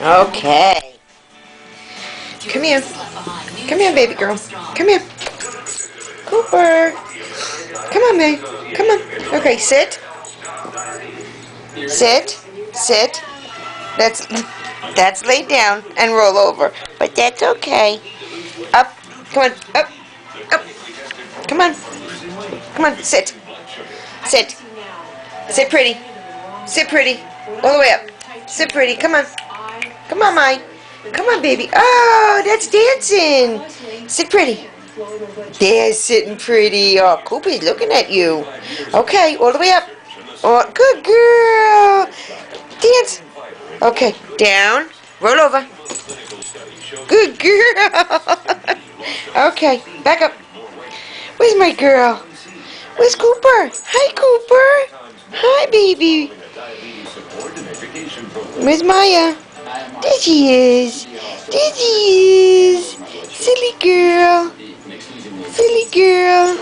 Okay. Come here. Come here, baby girl. Come here. Cooper. Come on, babe. Come on. Okay, sit. Sit. Sit. That's lay down and roll over. But that's okay. Up. Come on. Up. Up. Come on. Come on. Sit. Sit. Sit pretty. Sit pretty. All the way up. Sit pretty. Come on. Come on, Mai. Come on, baby. Oh, that's dancing. Sit pretty. There's sitting pretty. Oh, Cooper's looking at you. Okay, all the way up. Oh, good girl. Dance. Okay, down. Roll over. Good girl. Okay, back up. Where's my girl? Where's Cooper? Hi, Cooper. Hi, baby. Where's Maya? There she is. There she is. Silly girl. Silly girl.